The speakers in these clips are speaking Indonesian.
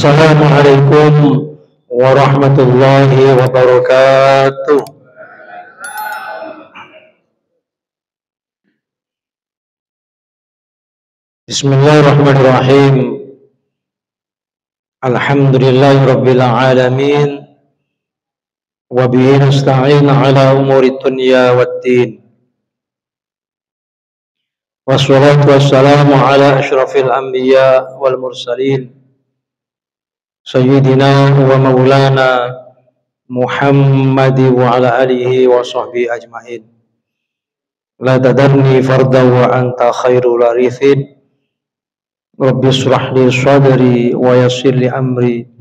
Assalamualaikum warahmatullahi wabarakatuh. Bismillahirrahmanirrahim. Alhamdulillahirabbil alamin. Wa bihi nasta'in ala umuri dunya waddin. Wassalatu wassalamu ala asyrafil anbiya wal mursalin. Sayyidina wa maulana Muhammad wa ala alihi wa sahbihi ajma'in. La tadarni farda wa anta khairul warithin. Rabbi shrah li sadri wa yassir li amri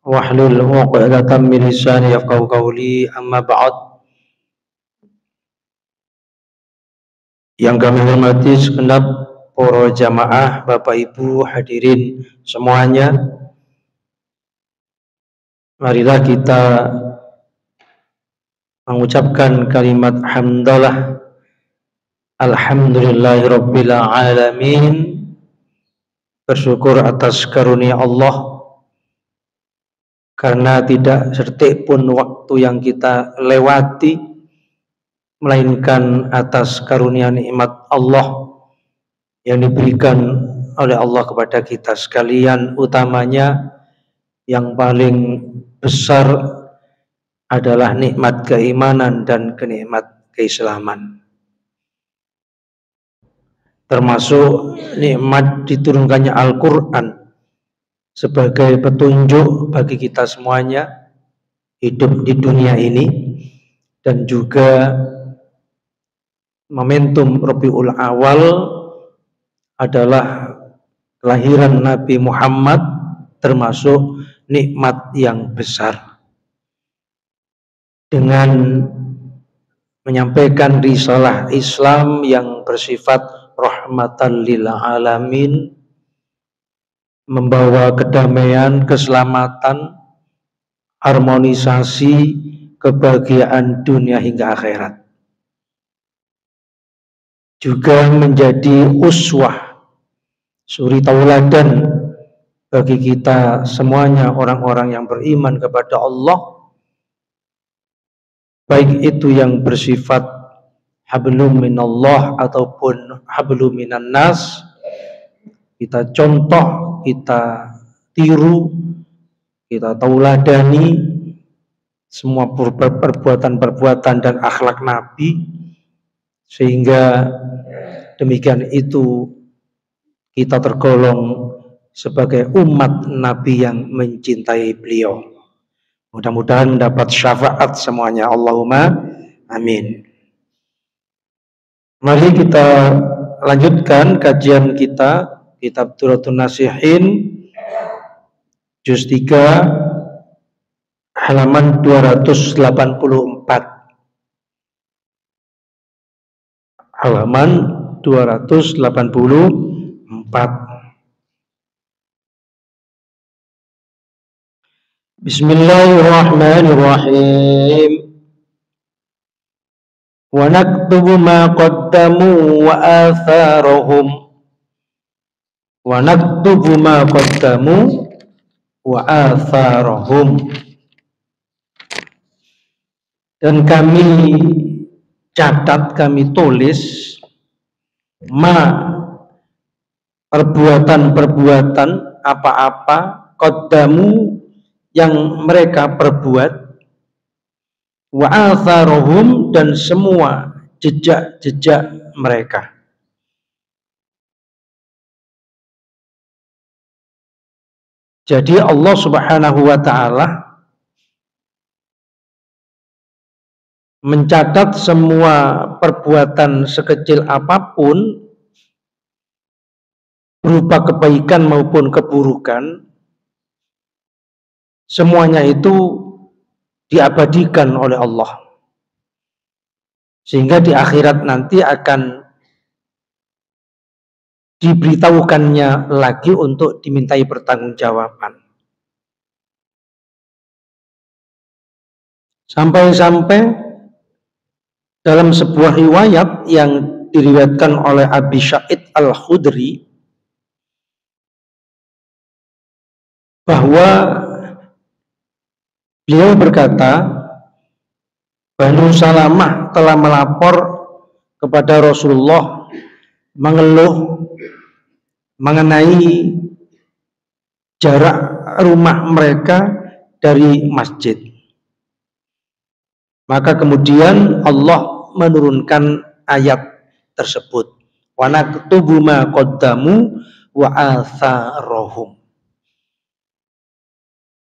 wahlul 'uqdatam min lisani yafqahu qawli. Amma ba'd. Yang kami hormati segenap para jamaah, Bapak Ibu hadirin semuanya, marilah kita mengucapkan kalimat hamdalah alhamdulillahirabbil alamin, bersyukur atas karunia Allah, karena tidak sedetik pun waktu yang kita lewati melainkan atas karunia nikmat Allah yang diberikan oleh Allah kepada kita sekalian. Utamanya yang paling besar adalah nikmat keimanan dan kenikmat keislaman, termasuk nikmat diturunkannya Al-Quran sebagai petunjuk bagi kita semuanya hidup di dunia ini, dan juga momentum Rabiul Awal adalah kelahiran Nabi Muhammad, termasuk nikmat yang besar. Dengan menyampaikan risalah Islam yang bersifat rahmatan lil alamin, membawa kedamaian, keselamatan, harmonisasi, kebahagiaan dunia hingga akhirat, juga menjadi uswah, suri tauladan bagi kita semuanya, orang-orang yang beriman kepada Allah, baik itu yang bersifat hablum minallah ataupun hablum minan nas. Kita contoh, kita tiru, kita tauladani semua perbuatan-perbuatan dan akhlak Nabi, sehingga demikian itu kita tergolong sebagai umat Nabi yang mencintai beliau. Mudah-mudahan mendapat syafaat semuanya. Allahumma amin. Mari kita lanjutkan kajian kita, kitab Durratun Nasihin, juz 3, halaman 284. Halaman 284. Bismillahirrahmanirrahim. Wa naktubu ma qaddamu wa atharahum. Wa naktubu ma qaddamu wa atharahum. Dan kami catat, kami tulis perbuatan-perbuatan apa-apa qaddamu yang mereka perbuat, wa atharuhum, dan semua jejak-jejak mereka. Jadi Allah Subhanahu wa ta'ala mencatat semua perbuatan sekecil apapun, berupa kebaikan maupun keburukan, semuanya itu diabadikan oleh Allah, sehingga di akhirat nanti akan diberitahukannya lagi untuk dimintai pertanggungjawaban. Sampai-sampai dalam sebuah riwayat yang diriwayatkan oleh Abi Sa'id Al-Khudri, bahwa beliau berkata, Banu Salamah telah melapor kepada Rasulullah mengeluh mengenai jarak rumah mereka dari masjid. Maka kemudian Allah menurunkan ayat tersebut. Wa naktubu ma qaddamu wa atharahum.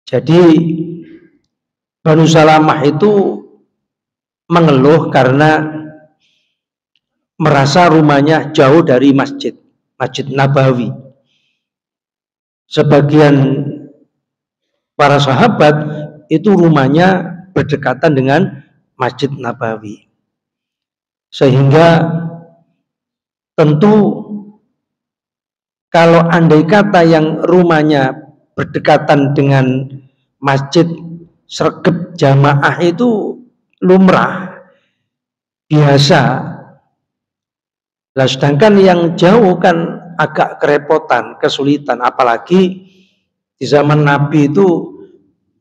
Jadi Banu Salamah itu mengeluh karena merasa rumahnya jauh dari Masjid Nabawi. Sebagian para sahabat itu rumahnya berdekatan dengan Masjid Nabawi. Sehingga tentu kalau andai kata yang rumahnya berdekatan dengan masjid sregep jamaah itu lumrah, biasa. Nah, sedangkan yang jauh kan agak kerepotan, kesulitan, apalagi di zaman Nabi itu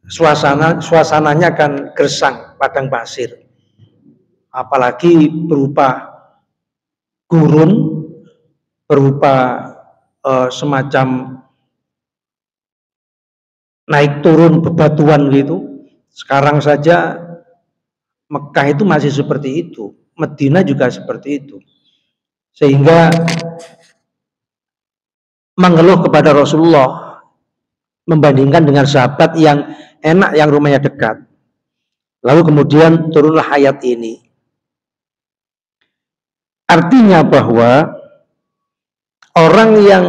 suasananya kan gersang, padang pasir, apalagi berupa gurun, berupa semacam naik turun bebatuan gitu. Sekarang saja Mekah itu masih seperti itu, Madinah juga seperti itu, sehingga mengeluh kepada Rasulullah membandingkan dengan sahabat yang enak, yang rumahnya dekat. Lalu kemudian turunlah ayat ini. Artinya bahwa orang yang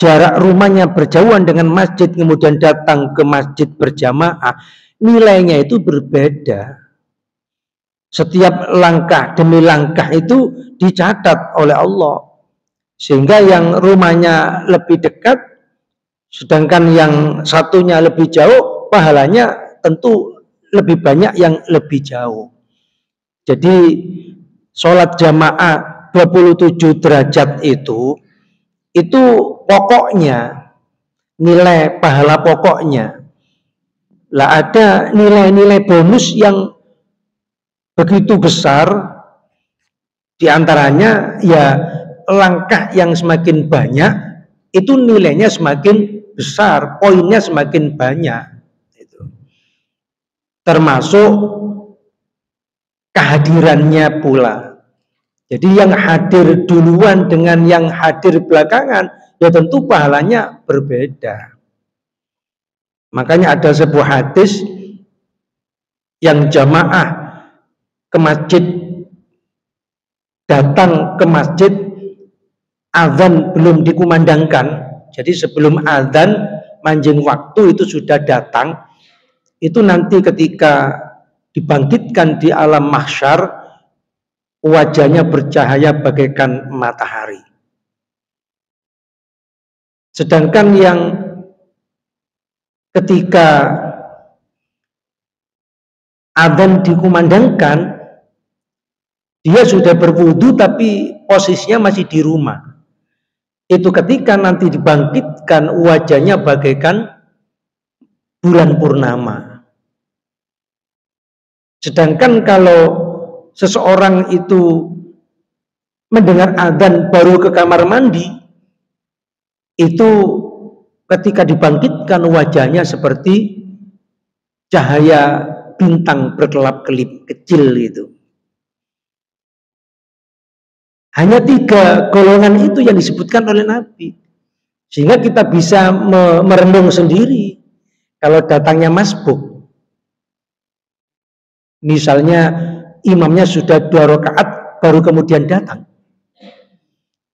jarak rumahnya berjauhan dengan masjid kemudian datang ke masjid berjamaah, nilainya itu berbeda. Setiap langkah demi langkah itu dicatat oleh Allah. Sehingga yang rumahnya lebih dekat, sedangkan yang satunya lebih jauh, pahalanya tentu lebih banyak yang lebih jauh. Jadi sholat jamaah 27 derajat itu pokoknya, nilai pahala pokoknya. Lah ada nilai-nilai bonus yang begitu besar, diantaranya ya langkah yang semakin banyak itu nilainya semakin besar, poinnya semakin banyak. Termasuk kehadirannya pula. Jadi yang hadir duluan dengan yang hadir belakangan, ya tentu pahalanya berbeda. Makanya ada sebuah hadis yang jamaah ke masjid, datang ke masjid, azan belum dikumandangkan. Jadi sebelum azan, manjing waktu itu sudah datang. Itu nanti ketika dibangkitkan di alam mahsyar, wajahnya bercahaya bagaikan matahari. Sedangkan yang ketika adzan dikumandangkan, dia sudah berwudu tapi posisinya masih di rumah. Itu ketika nanti dibangkitkan, wajahnya bagaikan bulan purnama. Sedangkan kalau seseorang itu mendengar adzan baru ke kamar mandi, itu ketika dibangkitkan wajahnya seperti cahaya bintang berkelap-kelip kecil itu. Hanya 3 golongan itu yang disebutkan oleh Nabi. Sehingga kita bisa merenung sendiri kalau datangnya masbuk. Misalnya imamnya sudah 2 rakaat baru kemudian datang.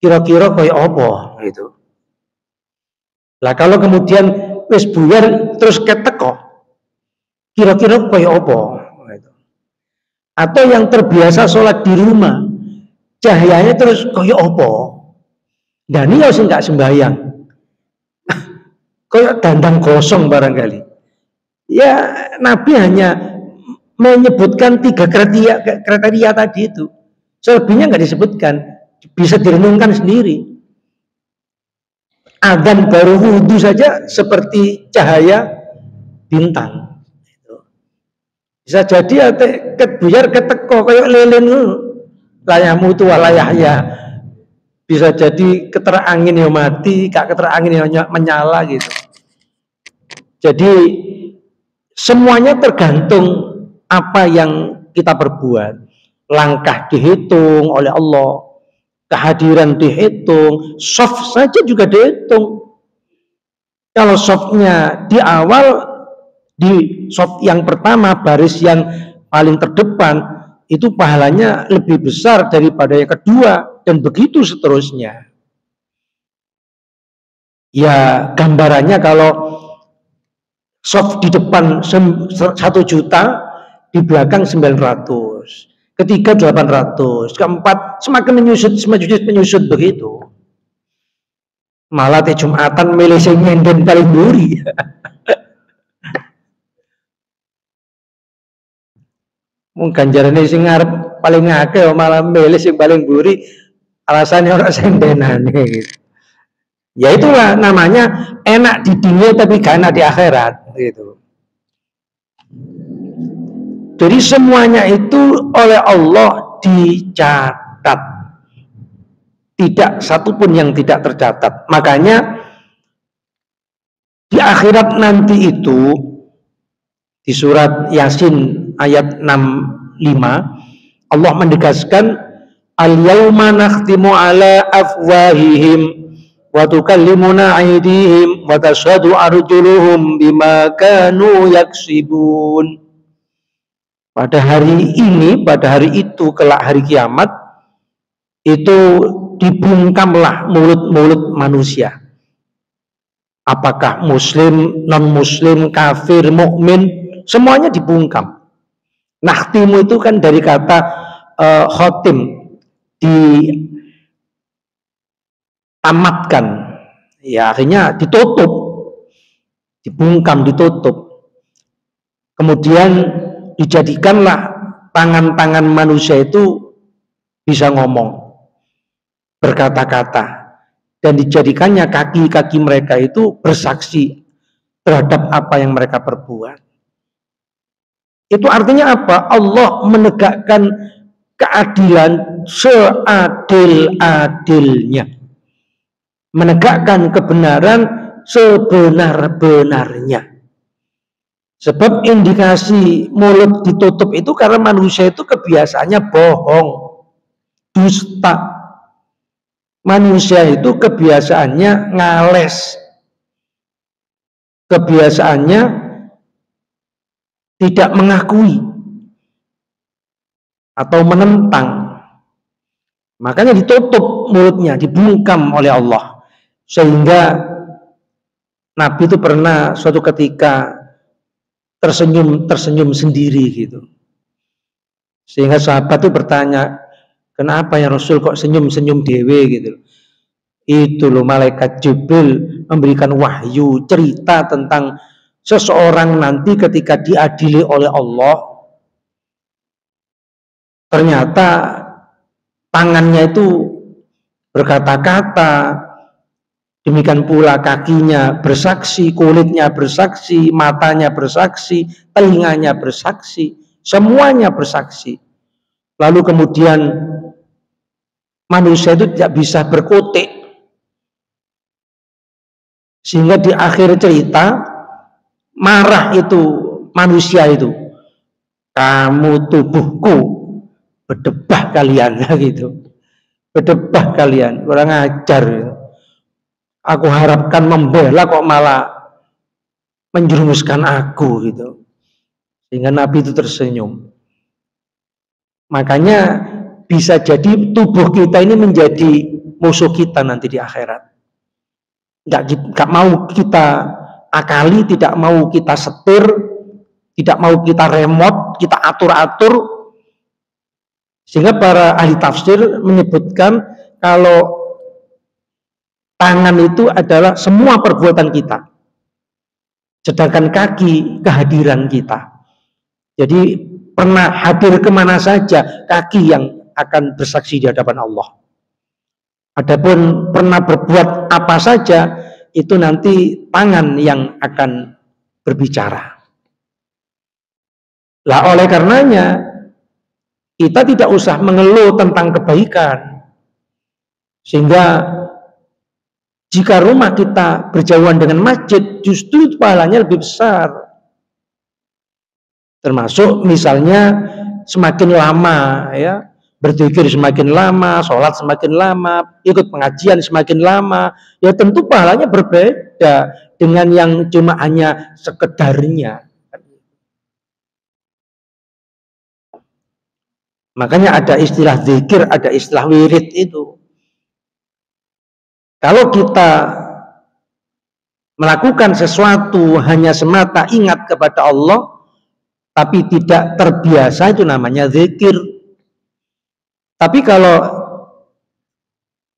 Kira-kira kayak apa gitu. Lah kalau kemudian wis buyar terus keteko, kira-kira kayak apa gitu. Atau yang terbiasa sholat di rumah, cahayanya terus kayak apa. Dan ini harus enggak sembahyang. Kayak dandang kosong barangkali. Ya Nabi hanya menyebutkan 3 kriteria tadi itu. Selebihnya nggak disebutkan, bisa direnungkan sendiri. adzan baru wudhu saja seperti cahaya bintang. Bisa jadi ate buyar keteko kayak lilin layamu tu walayahya. Bisa jadi keterangin yang mati, kak keterangin yang menyala gitu. Jadi semuanya tergantung apa yang kita perbuat. Langkah dihitung oleh Allah, kehadiran dihitung, soft saja juga dihitung. Kalau softnya di awal, di soft yang pertama, baris yang paling terdepan, itu pahalanya lebih besar daripada yang kedua, dan begitu seterusnya. Ya gambarannya kalau soft di depan 1 juta, di belakang 900, ketiga 800, keempat semakin menyusut begitu. Malah di Jumatan milih sing nyenden paling mburi. Mung ganjarane sing ngarep paling akeh malah milih sing paling mburi, alasannya ora sendenane gitu. Ya itulah namanya enak di dunia tapi gak enak di akhirat gitu. Jadi semuanya itu oleh Allah dicatat, tidak satupun yang tidak tercatat. Makanya di akhirat nanti itu di surat Yasin ayat 65 Allah menegaskan al-yauma nakhtimu ala afwahihim wa tukallimuna aydihim wa tashhadu arjuluhum bima kanu yaksibun. Pada hari ini, pada hari itu, kelak hari kiamat, itu dibungkamlah mulut-mulut manusia. Apakah muslim, non-muslim, kafir, mukmin, semuanya dibungkam. Nakhtimu itu kan dari kata khotim, ditamatkan. Ya akhirnya ditutup, dibungkam, ditutup. Kemudian dijadikanlah tangan-tangan manusia itu bisa ngomong, berkata-kata, dan dijadikannya kaki-kaki mereka itu bersaksi terhadap apa yang mereka perbuat. Itu artinya apa? Allah menegakkan keadilan seadil-adilnya, menegakkan kebenaran sebenar-benarnya. Sebab indikasi mulut ditutup itu karena manusia itu kebiasaannya bohong, dusta. Manusia itu kebiasaannya ngales, kebiasaannya tidak mengakui atau menentang. Makanya ditutup mulutnya, dibungkam oleh Allah. Sehingga Nabi itu pernah suatu ketika tersenyum sendiri gitu. Sehingga sahabat itu bertanya, kenapa ya Rasul kok senyum dewe gitu. Itu loh malaikat Jibril memberikan wahyu cerita tentang seseorang nanti ketika diadili oleh Allah, ternyata tangannya itu berkata-kata, demikian pula kakinya bersaksi, kulitnya bersaksi, matanya bersaksi, telinganya bersaksi, semuanya bersaksi. Lalu kemudian manusia itu tidak bisa berkutik, sehingga di akhir cerita marah itu manusia itu, kamu tubuhku, berdebah kalian gitu, berdebah kalian, kurang ajar. Aku harapkan membela kok malah menjerumuskan aku gitu. Sehingga Nabi itu tersenyum. Makanya bisa jadi tubuh kita ini menjadi musuh kita nanti di akhirat. Nggak mau kita akali, tidak mau kita setir, tidak mau kita remote, kita atur-atur. Sehingga para ahli tafsir menyebutkan kalau tangan itu adalah semua perbuatan kita, sedangkan kaki kehadiran kita. Jadi pernah hadir kemana saja, kaki yang akan bersaksi di hadapan Allah. Adapun pernah berbuat apa saja, itu nanti tangan yang akan berbicara. Lah oleh karenanya kita tidak usah mengeluh tentang kebaikan, sehingga jika rumah kita berjauhan dengan masjid, justru pahalanya lebih besar. Termasuk misalnya semakin lama ya berzikir semakin lama, sholat semakin lama, ikut pengajian semakin lama, ya tentu pahalanya berbeda dengan yang cuma hanya sekedarnya. Makanya ada istilah zikir, ada istilah wirid itu. Kalau kita melakukan sesuatu hanya semata ingat kepada Allah, tapi tidak terbiasa, itu namanya zikir. Tapi kalau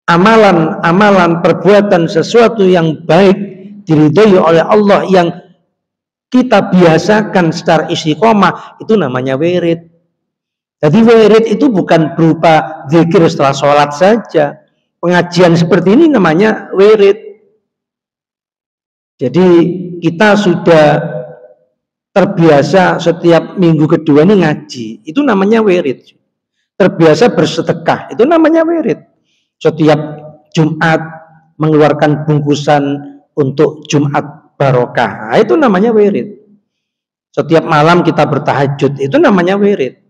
amalan-amalan perbuatan sesuatu yang baik diridhoi oleh Allah yang kita biasakan secara istiqomah, itu namanya wirid. Jadi wirid itu bukan berupa zikir setelah sholat saja. Pengajian seperti ini namanya wirid. Jadi kita sudah terbiasa setiap minggu kedua ini ngaji, itu namanya wirid. Terbiasa bersedekah, itu namanya wirid. Setiap Jumat mengeluarkan bungkusan untuk Jumat barokah, nah, itu namanya wirid. Setiap malam kita bertahajud, itu namanya wirid.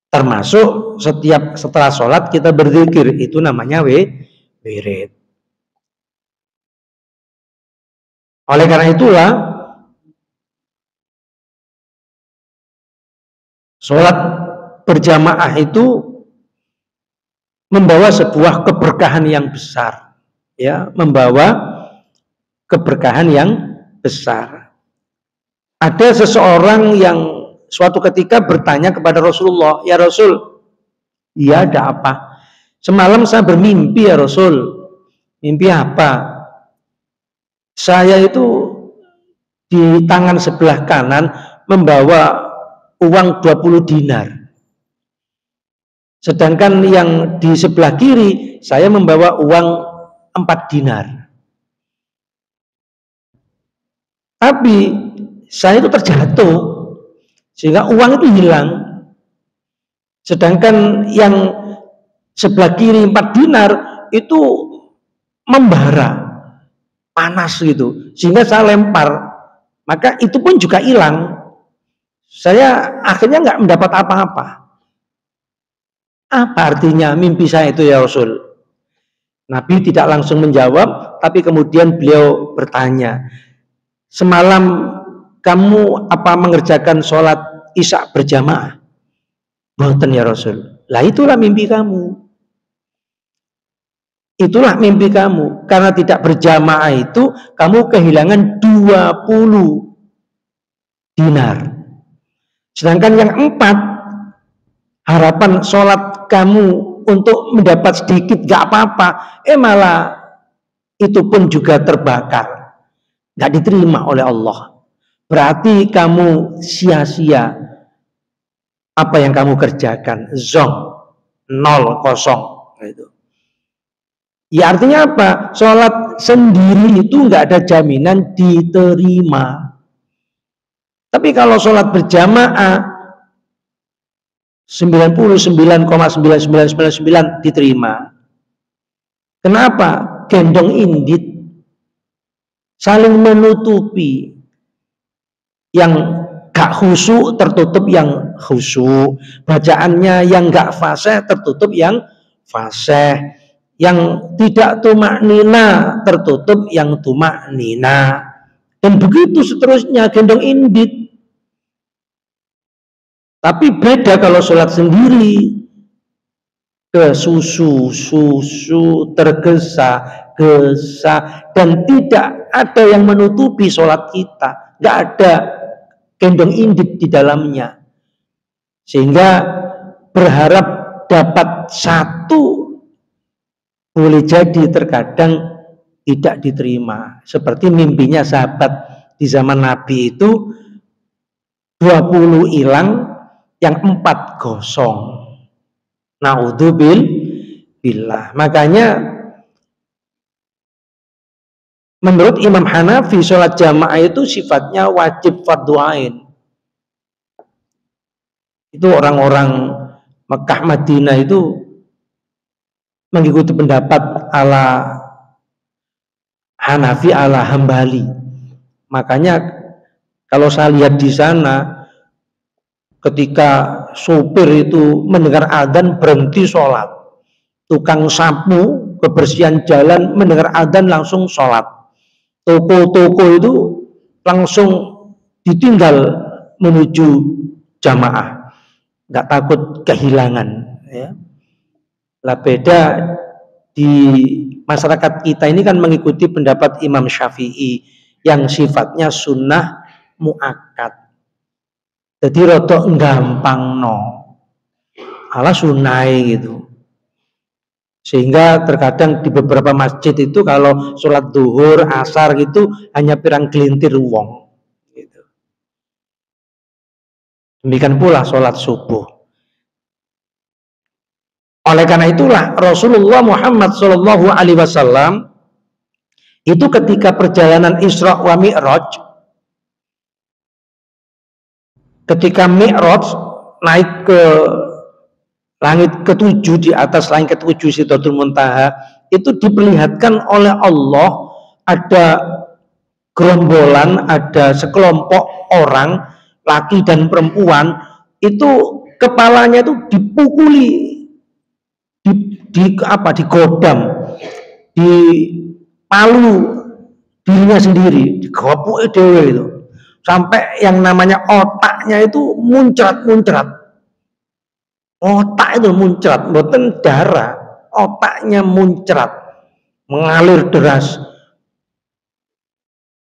Termasuk setiap setelah sholat kita berzikir, itu namanya wirid. Oleh karena itulah sholat berjamaah itu membawa sebuah keberkahan yang besar, ya, membawa keberkahan yang besar. Ada seseorang yang suatu ketika bertanya kepada Rasulullah, ya Rasul, ya ada apa? Semalam saya bermimpi ya Rasul. Mimpi apa? Saya itu di tangan sebelah kanan membawa uang 20 dinar. Sedangkan yang di sebelah kiri saya membawa uang 4 dinar. Tapi saya itu terjatuh sehingga uang itu hilang. Sedangkan yang sebelah kiri 4 dinar itu membara, panas gitu, sehingga saya lempar, maka itu pun juga hilang. Saya akhirnya nggak mendapat apa-apa. Apa artinya mimpi saya itu ya Rasul? Nabi tidak langsung menjawab, tapi kemudian beliau bertanya, semalam kamu apa mengerjakan sholat isya berjamaah? Boten ya Rasul. Lah itulah mimpi kamu. Itulah mimpi kamu. Karena tidak berjamaah itu, kamu kehilangan 20 dinar. Sedangkan yang 4, harapan sholat kamu untuk mendapat sedikit gak apa-apa, malah itu pun juga terbakar, gak diterima oleh Allah. Berarti kamu sia-sia apa yang kamu kerjakan, zong, 0, kosong gitu. Ya artinya apa? Sholat sendiri itu nggak ada jaminan diterima. Tapi kalau sholat berjamaah 99,99999 diterima. Kenapa? Gendong indit, saling menutupi. Yang gak khusyuk tertutup yang khusyuk, bacaannya yang gak fasih tertutup yang fasih, yang tidak tumak nina tertutup yang tumak nina, dan begitu seterusnya, gendong indit. Tapi beda kalau sholat sendiri, ke susu tergesa-gesa, dan tidak ada yang menutupi sholat kita, nggak ada gendong indit di dalamnya, sehingga berharap dapat satu boleh jadi terkadang tidak diterima. Seperti mimpinya sahabat di zaman Nabi itu 20 hilang, yang 4 gosong. Naudzubillah. Makanya Menurut Imam Hanafi, sholat jamaah itu sifatnya wajib fardhu ain. Itu orang-orang Mekah Madinah itu mengikuti pendapat ala Hanafi ala Hambali. Makanya kalau saya lihat di sana, ketika sopir itu mendengar adzan berhenti sholat, tukang sapu kebersihan jalan mendengar adzan langsung sholat, toko-toko itu langsung ditinggal menuju jamaah, nggak takut kehilangan. Ya. Lah beda di masyarakat kita ini kan mengikuti pendapat Imam Syafi'i yang sifatnya sunnah muakkad. Jadi rodok gampang no, ala sunai gitu. Sehingga terkadang di beberapa masjid itu kalau sholat duhur, asar gitu hanya pirang gelintir wong. Gitu. Demikian pula sholat subuh. Oleh karena itulah Rasulullah Muhammad Shallallahu Alaihi Wasallam itu ketika perjalanan Isra wa Mi'raj, ketika Mi'raj naik ke langit ketujuh, di atas langit ketujuh Sidratul Muntaha, itu diperlihatkan oleh Allah ada gerombolan, ada sekelompok orang laki dan perempuan itu kepalanya itu dipukuli, digodam, dipalu dirinya sendiri, digopoki dhewe itu. Sampai yang namanya otaknya itu muncrat-muncrat. Otak itu muncrat, mboten darah, otaknya muncrat, mengalir deras.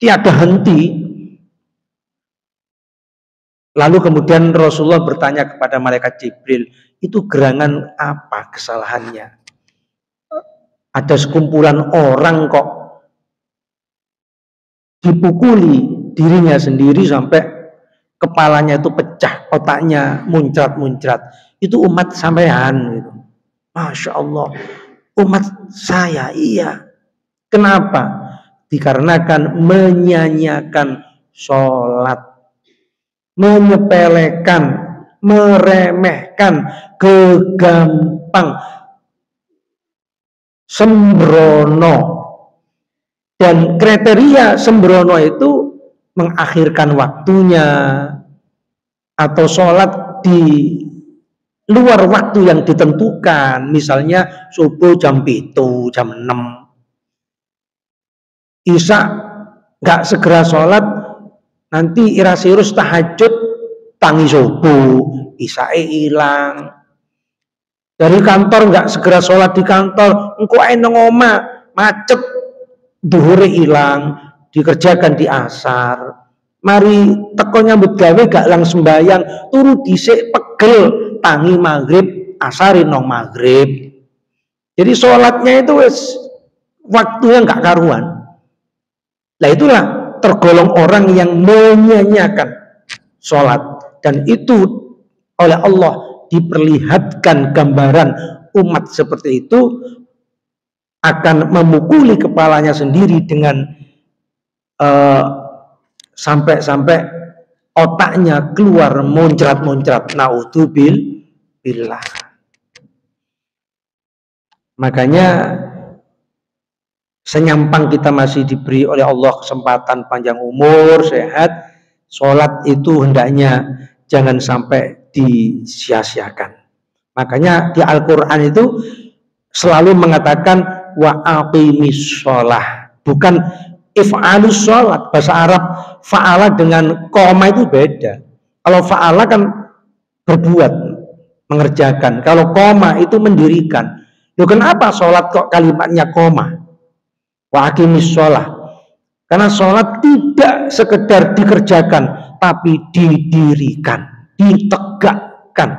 Tiada henti. Lalu kemudian Rasulullah bertanya kepada malaikat Jibril, itu gerangan apa kesalahannya? Ada sekumpulan orang kok dipukuli dirinya sendiri sampai kepalanya itu pecah, otaknya muncrat-muncrat. Itu umat sampean gitu. Masya Allah, umat saya, iya. Kenapa? Dikarenakan menyanyiakan sholat, menyepelekan, meremehkan, gegampang, sembrono. Dan kriteria sembrono itu mengakhirkan waktunya atau sholat di luar waktu yang ditentukan, misalnya subuh jam 7, jam 6, Isya nggak segera sholat, nanti irasirus tahajud tangi subuh, Isya hilang. Dari kantor nggak segera sholat di kantor, engko enong oma macet, duhure hilang, dikerjakan di asar. Mari teko nyambut gawe gak lang sembayang, turu dhisik pegel tangi maghrib, asarin nong maghrib. Jadi sholatnya itu waktunya nggak karuan. Nah itulah tergolong orang yang menyanyiakan sholat, dan itu oleh Allah diperlihatkan gambaran umat seperti itu akan memukuli kepalanya sendiri dengan sampai otaknya keluar muncrat-muncrat. Naudzubillah. Makanya senyampang kita masih diberi oleh Allah kesempatan panjang umur, sehat, sholat itu hendaknya jangan sampai disia-siakan. Makanya di Al-Quran itu selalu mengatakan wa aqimis sholah, bukan if'alus sholat. Bahasa Arab fa'ala dengan koma itu beda. Kalau fa'ala kan berbuat, mengerjakan. Kalau koma itu mendirikan. Loh, kenapa sholat kok kalimatnya koma? Wa aqimis sholah. Karena sholat tidak sekedar dikerjakan, tapi didirikan, ditegakkan.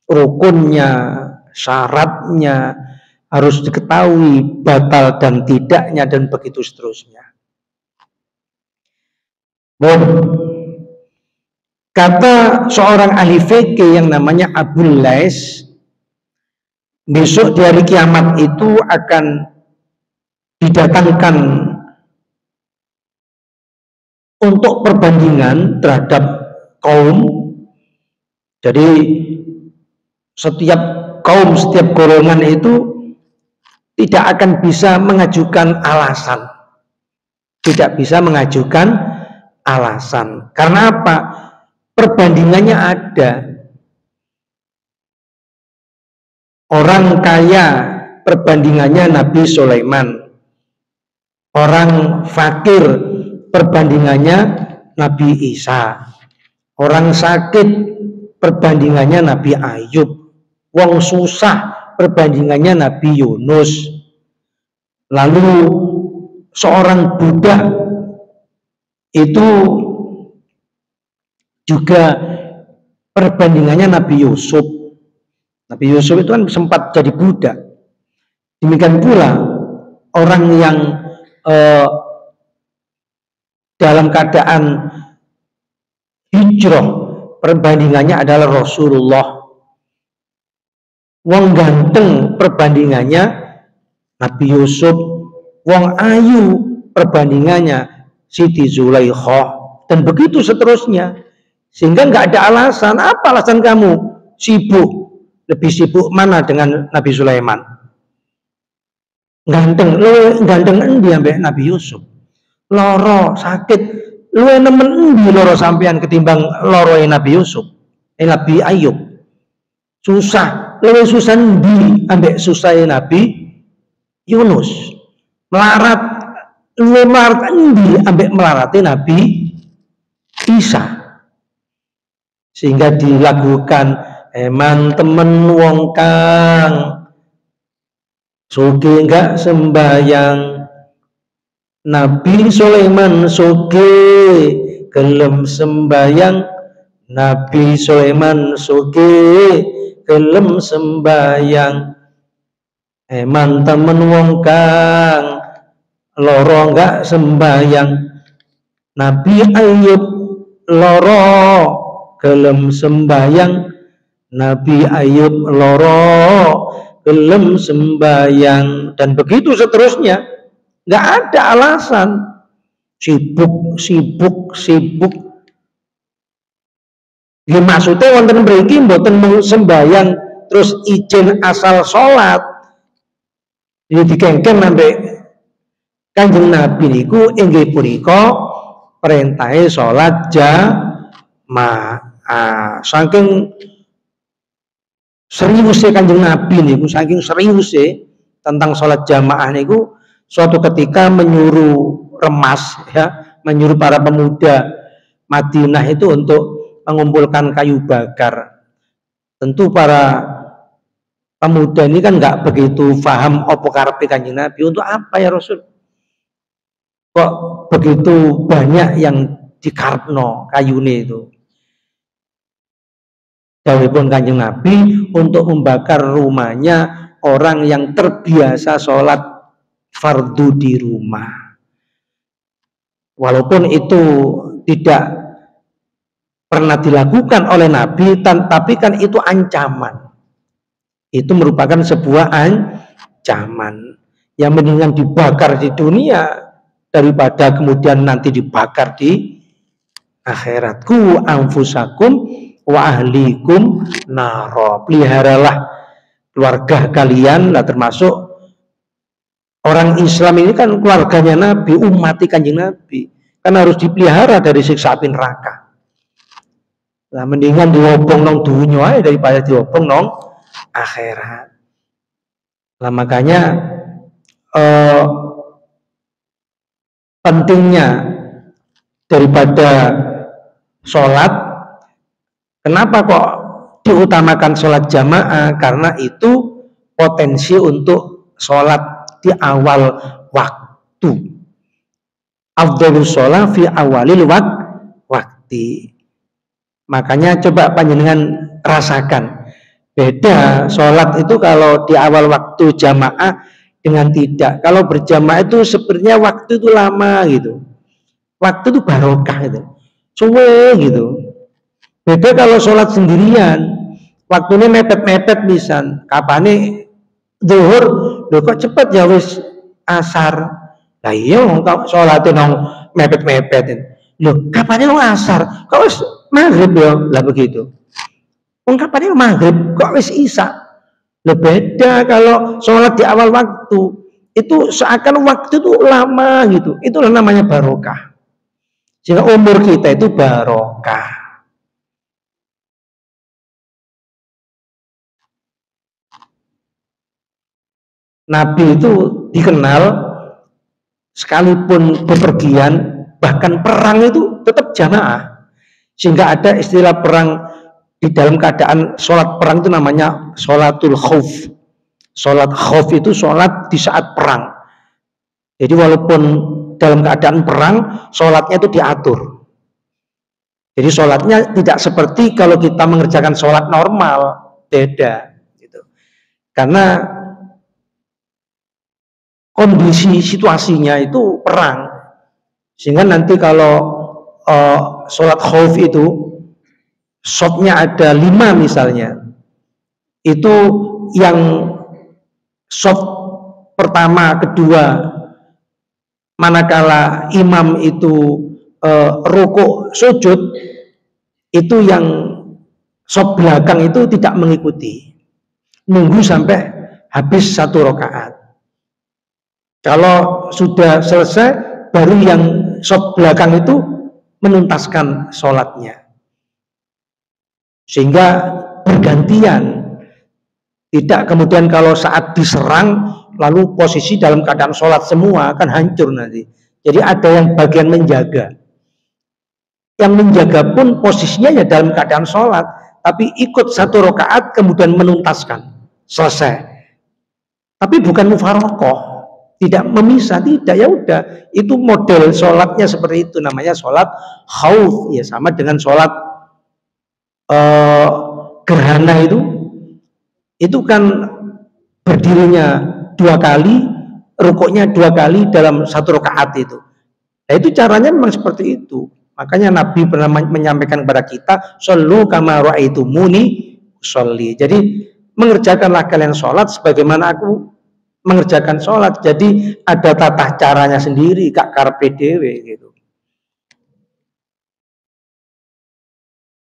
Rukunnya, syaratnya harus diketahui, batal dan tidaknya, dan begitu seterusnya. Kata seorang ahli fikih yang namanya Abul Lais, besok di hari kiamat itu akan didatangkan untuk perbandingan terhadap kaum. Jadi setiap kaum, setiap golongan itu tidak akan bisa mengajukan alasan. Tidak bisa mengajukan alasan. Karena apa? Perbandingannya ada. Orang kaya, perbandingannya Nabi Sulaiman. Orang fakir, perbandingannya Nabi Isa. Orang sakit, perbandingannya Nabi Ayub. Wong susah, perbandingannya Nabi Yunus. Lalu seorang budak itu juga perbandingannya Nabi Yusuf. Nabi Yusuf itu kan sempat jadi budak. Demikian pula orang yang dalam keadaan hijrah, perbandingannya adalah Rasulullah. Wong ganteng, perbandingannya Nabi Yusuf. Wong ayu, perbandingannya Siti Zulaikha, dan begitu seterusnya. Sehingga nggak ada alasan. Apa alasan kamu sibuk? Lebih sibuk mana dengan Nabi Sulaiman? Ganteng, lu ganteng endi ambek Nabi Yusuf? Loro sakit, lu nemen endi loro sampean ketimbang loro Nabi Yusuf? Nabi Ayub. Susah, lu susah endi ambek susah Nabi Yunus? Melarat, lu melarat endi ambek melarati Nabi Isa? Sehingga dilakukan eman temen wong kang soge enggak sembayang. Nabi Sulaiman soge gelem sembayang. Nabi Sulaiman soge gelem sembayang. Eman temen wong kang loro enggak sembayang. Nabi Ayub loro gelem sembayang. Nabi Ayub loro gelem sembayang, dan begitu seterusnya. Nggak ada alasan. Sibuk. Ya maksudnya wonten mriki mboten sembayang terus izin asal sholat. Ini dikengken sampai Kanjeng Nabi niku inggih punika perintahe sholat jamaah. Saking seriusnya Kanjeng Nabi niku, saking seriusnya tentang sholat jamaah niku, suatu ketika menyuruh remas, menyuruh para pemuda Madinah itu untuk mengumpulkan kayu bakar. Tentu para pemuda ini kan nggak begitu paham apa karepe Kanjeng Nabi. Untuk apa ya Rasul? Kok begitu banyak yang dikarepno kayune itu? Dawuhipun Kanjeng Nabi untuk membakar rumahnya orang yang terbiasa sholat fardu di rumah. Walaupun itu tidak pernah dilakukan oleh Nabi, tapi kan itu ancaman. Itu merupakan sebuah ancaman. Yang mendingan dibakar di dunia daripada kemudian nanti dibakar di akhirat. Ku anfusakum wa ahlikum naro. Peliharalah keluarga kalian, lah termasuk orang Islam ini kan keluarganya Nabi, umat Kanjeng Nabi, kan harus dipelihara dari siksa api neraka. Lah mendingan diobong nong dunia daripada diobong nong akhirat. Lah makanya pentingnya daripada sholat. Kenapa kok diutamakan sholat jamaah? Karena itu potensi untuk sholat di awal waktu. Afdhalus sholat fi awalil wakti. Makanya coba panjenengan rasakan beda sholat itu kalau di awal waktu jamaah dengan tidak. Kalau berjamaah itu sebenarnya waktu itu lama gitu. Waktu itu barokah itu. Suwe gitu. Beda kalau sholat sendirian, waktunya mepet-mepet pisan. Kapane zuhur, lho kok cepet ya wis asar. Lah iya kalau sholatin nang mepet-mepet. Loh, kapan itu asar? Kok wis maghrib ya? Lah begitu. Kapan itu maghrib? Kok wis isya? Loh, beda kalau sholat di awal waktu. Itu seakan waktu itu lama gitu. Itulah namanya barokah. Sehingga umur kita itu barokah. Nabi itu dikenal sekalipun bepergian, bahkan perang itu tetap jamaah. Sehingga ada istilah perang di dalam keadaan sholat perang itu namanya sholatul khauf. Sholat khauf itu sholat di saat perang. Jadi walaupun dalam keadaan perang, sholatnya itu diatur. Jadi sholatnya tidak seperti kalau kita mengerjakan sholat normal, beda. Gitu. Karena kondisi situasinya itu perang, sehingga nanti kalau sholat khauf itu shotnya ada 5 misalnya, itu yang shot pertama, kedua, manakala imam itu rukuk sujud, itu yang shot belakang itu tidak mengikuti, nunggu sampai habis 1 rakaat. Kalau sudah selesai, baru yang shot belakang itu menuntaskan sholatnya. Sehingga bergantian. Tidak kemudian kalau saat diserang, lalu posisi dalam keadaan sholat semua, akan hancur nanti. Jadi ada yang bagian menjaga. Yang menjaga pun posisinya ya dalam keadaan sholat, tapi ikut 1 rakaat kemudian menuntaskan. Selesai. Tapi bukan mufarokoh. Tidak memisah, tidak, ya udah, itu model sholatnya seperti itu, namanya sholat khauf, ya sama dengan sholat gerhana itu kan berdirinya 2 kali, rukuknya 2 kali dalam 1 rakaat itu. Nah itu caranya memang seperti itu. Makanya Nabi pernah menyampaikan kepada kita, shollu kama ra'aitumuni sholli. Jadi mengerjakanlah kalian sholat sebagaimana aku mengerjakan sholat. Jadi ada tata caranya sendiri, kak karpe dewe gitu.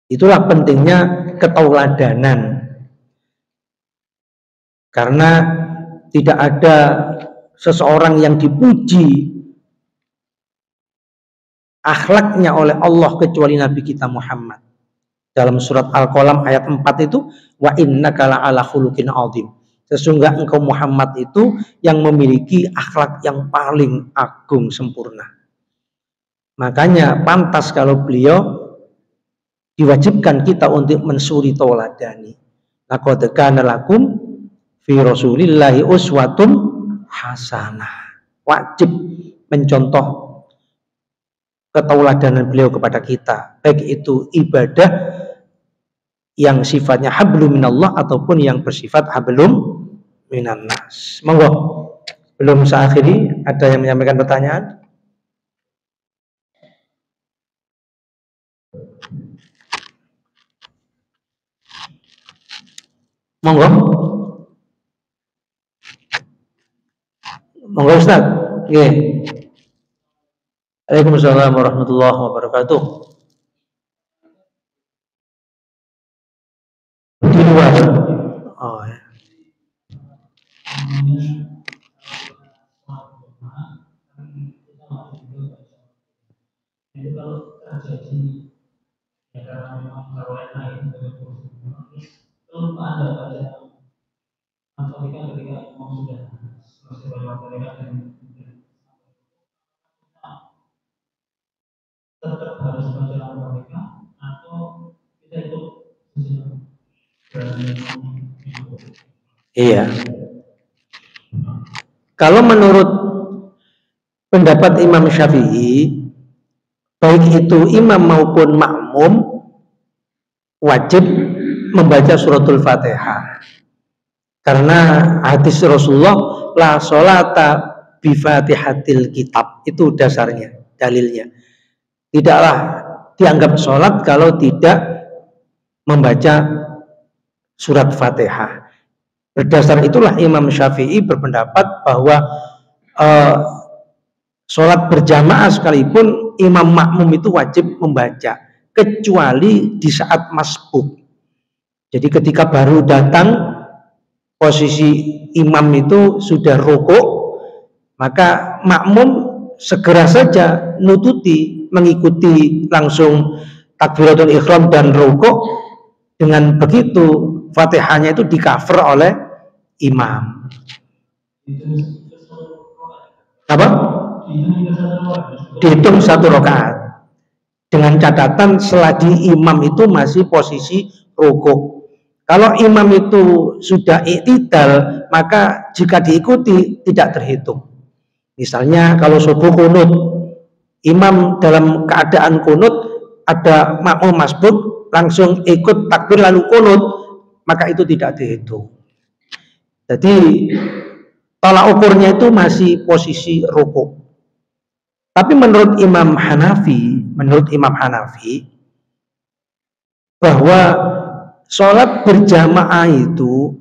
Itulah pentingnya ketauladanan, karena tidak ada seseorang yang dipuji akhlaknya oleh Allah kecuali Nabi kita Muhammad. Dalam surat Al-Qalam ayat 4 itu, wa innaka la'ala khuluqin 'adzim. Sesungguhnya engkau Muhammad itu yang memiliki akhlak yang paling agung sempurna. Makanya pantas kalau beliau diwajibkan kita untuk mensuri tauladani. Laqad kana lakum fi Rasulillahi uswatun hasanah. Wajib mencontoh ketauladanan beliau kepada kita, baik itu ibadah yang sifatnya hablum minallah ataupun yang bersifat hablum minan nas. Monggo, belum saya akhiri, ada yang menyampaikan pertanyaan? Monggo. Monggo Ustaz. Nggih. Waalaikumsalam warahmatullahi wabarakatuh. Di luar. Oh ya. Jadi kalau terjadi ya karena memang taruhan lain kalau Anda baca Al-Fatihah ketika imam sudah selesai baca Al-Fatihah dan tetap harus baca Al-Fatihah atau kita ikut Iya. Kalau menurut pendapat Imam Syafi'i, baik itu imam maupun makmum wajib membaca suratul Fatihah. Karena hadis Rasulullah, la sholata bi Fatihatil kitab, itu dasarnya, dalilnya. Tidaklah dianggap sholat kalau tidak membaca surat Fatihah. Berdasar itulah Imam Syafi'i berpendapat bahwa sholat berjamaah sekalipun imam makmum itu wajib membaca, kecuali di saat masbuk. Jadi ketika baru datang, posisi imam itu sudah rukuk, maka makmum segera saja nututi, mengikuti langsung takbiratul ihram dan rukuk. Dengan begitu Fatihahnya itu di-cover oleh imam. Apa? Dihitung 1 rakaat. Dengan catatan selagi imam itu masih posisi rukuk. Kalau imam itu sudah i'tidal, maka jika diikuti tidak terhitung. Misalnya kalau subuh kunut, imam dalam keadaan kunut, ada makmum masbuk langsung ikut takbir lalu kunut, maka itu tidak dihitung. Jadi tolak ukurnya itu masih posisi rukuk. Tapi menurut Imam Hanafi bahwa sholat berjamaah itu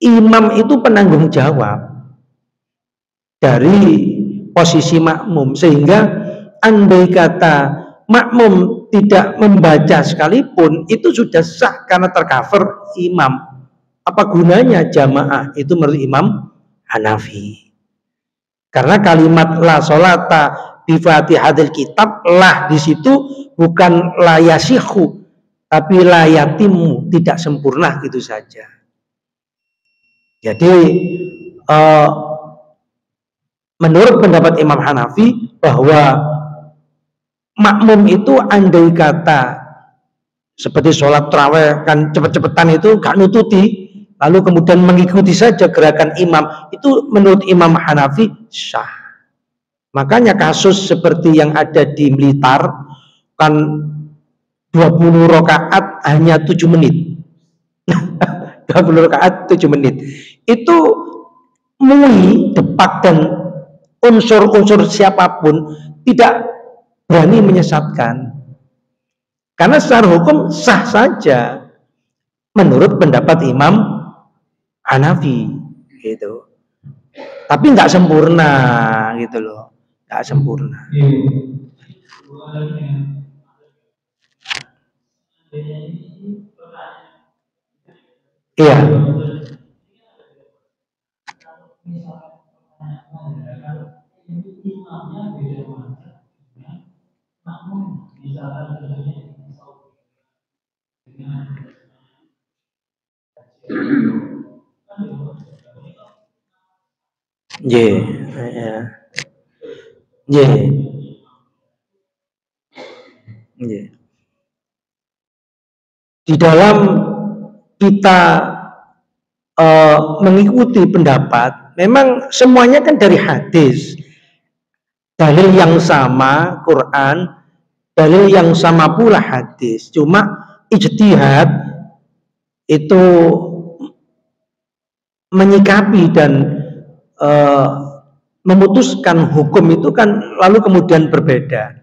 imam itu penanggung jawab dari posisi makmum, sehingga andai kata makmum tidak membaca sekalipun itu sudah sah karena tercover imam. Apa gunanya jamaah? Itu menurut Imam Hanafi. Karena kalimat la sholata bi fatihadil kitab, lah di situ bukan la yasihu, tapi la yatimu, tidak sempurna gitu saja. Jadi menurut pendapat Imam Hanafi bahwa makmum itu andai kata seperti sholat tarawih kan cepet-cepetan itu gak nututi, lalu kemudian mengikuti saja gerakan imam, itu menurut Imam Hanafi sah. Makanya kasus seperti yang ada di Blitar kan 20 rakaat hanya 7 menit 20 rakaat 7 menit itu mui, depak dan unsur-unsur siapapun tidak berani menyesatkan, karena secara hukum sah saja menurut pendapat Imam Hanafi gitu. Tapi nggak sempurna gitu loh, nggak sempurna. Iya. Di dalam kita mengikuti pendapat, memang semuanya kan dari hadis, dalil yang sama Quran, dalil yang sama pula hadis. Cuma ijtihad itu menyikapi dan memutuskan hukum itu kan lalu kemudian berbeda.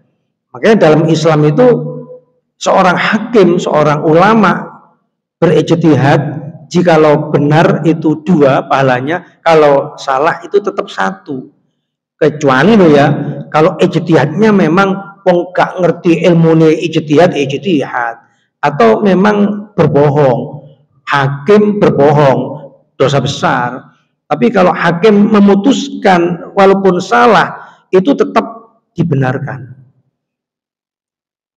Makanya dalam Islam itu seorang hakim, seorang ulama berijtihad, jikalau benar itu 2 pahalanya, kalau salah itu tetap 1. Kecuali loh ya, kalau ijtihadnya memang gak ngerti ilmu ijtihad, atau memang berbohong, hakim berbohong, dosa besar. Tapi kalau hakim memutuskan walaupun salah, itu tetap dibenarkan.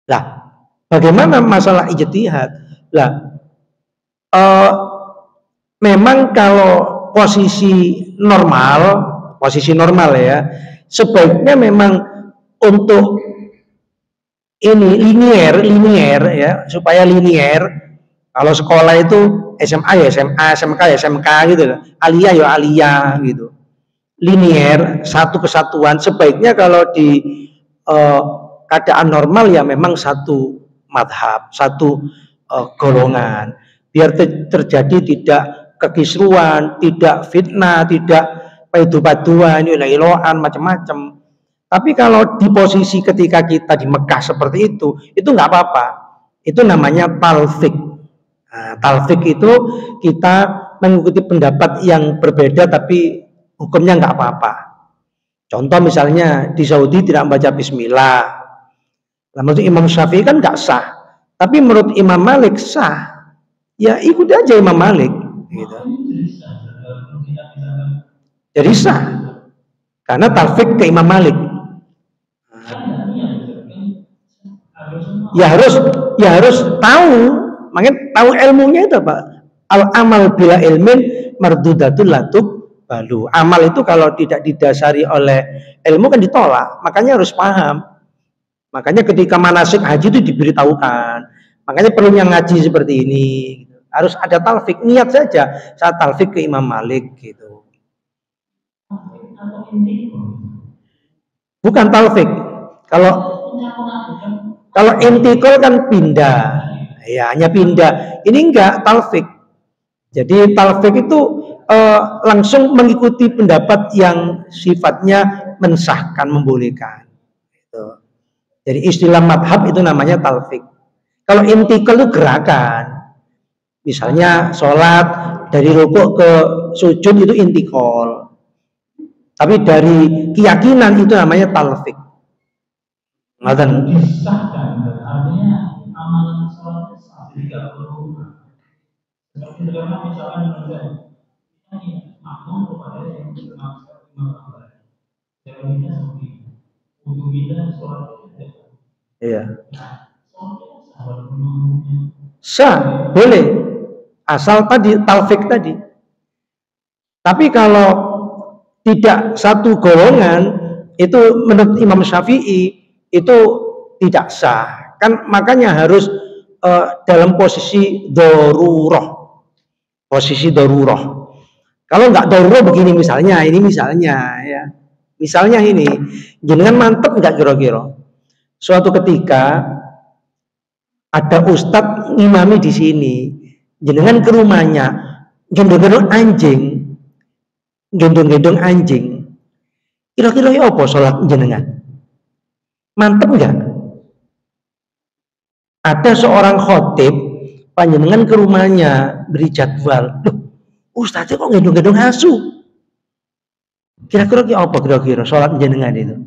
Lah, bagaimana masalah ijtihad? Lah, memang kalau posisi normal ya, sebaiknya memang untuk ini linier ya, supaya linier. Kalau sekolah itu SMA ya SMA, SMK ya SMK gitu, aliyah ya aliyah gitu. Linier, satu kesatuan. Sebaiknya kalau di keadaan normal ya memang satu madhab, satu golongan, biar terjadi tidak kekisruan, tidak fitnah, tidak padu-paduan, ilah-ilahan, macam-macam. Tapi kalau di posisi ketika kita di Mekah seperti itu nggak apa-apa. Itu namanya talfik. Nah, talfik itu kita mengikuti pendapat yang berbeda tapi hukumnya nggak apa-apa. Contoh misalnya di Saudi tidak membaca bismillah, Nah, menurut Imam Syafi'i kan nggak sah, tapi menurut Imam Malik sah. Ya ikuti aja Imam Malik. Gitu. Jadi sah, karena talfik ke Imam Malik. Ya harus tahu, makanya tahu ilmunya itu apa? Al amal bila ilmin mardudatul latub balu. Amal itu kalau tidak didasari oleh ilmu kan ditolak, makanya harus paham. Makanya ketika manasik haji itu diberitahukan. Makanya perlunya ngaji seperti ini. Harus ada talfik, niat saja saat talfik ke Imam Malik gitu. Bukan talfik. Kalau intikal kan pindah. Ya, hanya pindah. Ini enggak talfik. Jadi talfik itu langsung mengikuti pendapat yang sifatnya mensahkan, membolehkan. Gitu. Jadi istilah madhab itu namanya talfik. Kalau intikal itu gerakan. Misalnya sholat dari rukuk ke sujud itu intikal. Tapi dari keyakinan itu namanya talfik. Ngoten. Artinya amalan sholat tidak perlu. Seperti misalkan ini makmum kepada yang iya. Sah, boleh. Asal tadi talfik tadi. Tapi kalau tidak satu golongan itu menurut Imam Syafi'i itu tidak sah. Kan makanya harus dalam posisi darurah. Posisi darurah. Kalau nggak darurah begini misalnya, ini misalnya ya. Misalnya ini, jenengan mantep nggak kira-kira? Suatu ketika ada ustadz ngimami di sini, jenengan ke rumahnya, gendong-gendong anjing, kira-kira ya apa sholat jenengan? Mantep nggak? Ada seorang khotib, panjenengan ke rumahnya beri jadwal, loh, ustadznya kok gendong-gendong asu? Kira-kira ya apa kira-kira sholat jenengan itu?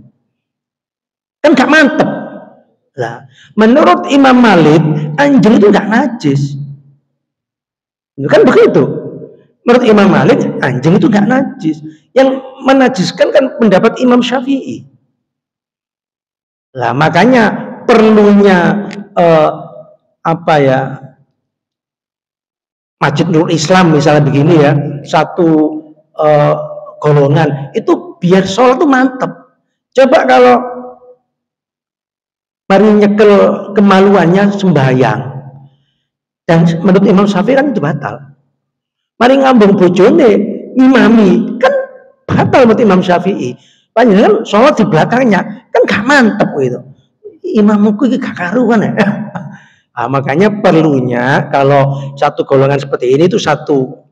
Kan nggak mantep. Lah, menurut Imam Malik, anjing itu nggak najis. Kan begitu. Menurut Imam Malik, anjing itu nggak najis. Yang menajiskan kan pendapat Imam Syafi'i. Lah, makanya perlunya Masjid Nurul Islam misalnya begini ya, satu golongan itu biar sholat itu mantep. Coba kalau mari nyekel kemaluannya sembahyang, dan menurut Imam Syafi'i kan itu batal. Mari ngambung bojone ngimami kan batal menurut Imam Syafi'i. Panjenengan sholat di belakangnya kan gak mantep gitu. Imamku ini gak karuan ya. Nah, makanya perlunya kalau satu golongan seperti ini itu satu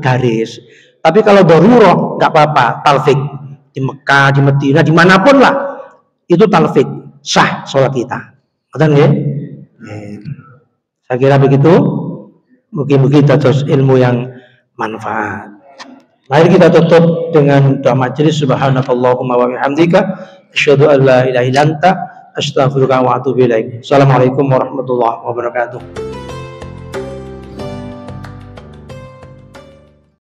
garis. Tapi kalau darurah nggak apa-apa, talfik di Mekah, di Madinah, dimanapun lah itu talfik sah sholat kita. Betul ya? Saya kira begitu. Mungkin kita terus ilmu yang manfaat. Mari kita tutup dengan doa majelis. Subhanakallahumma wa bihamdika asyhadu an la ilaha illa anta astaghfiruka wa atubu ilaik. Assalamualaikum warahmatullahi wabarakatuh.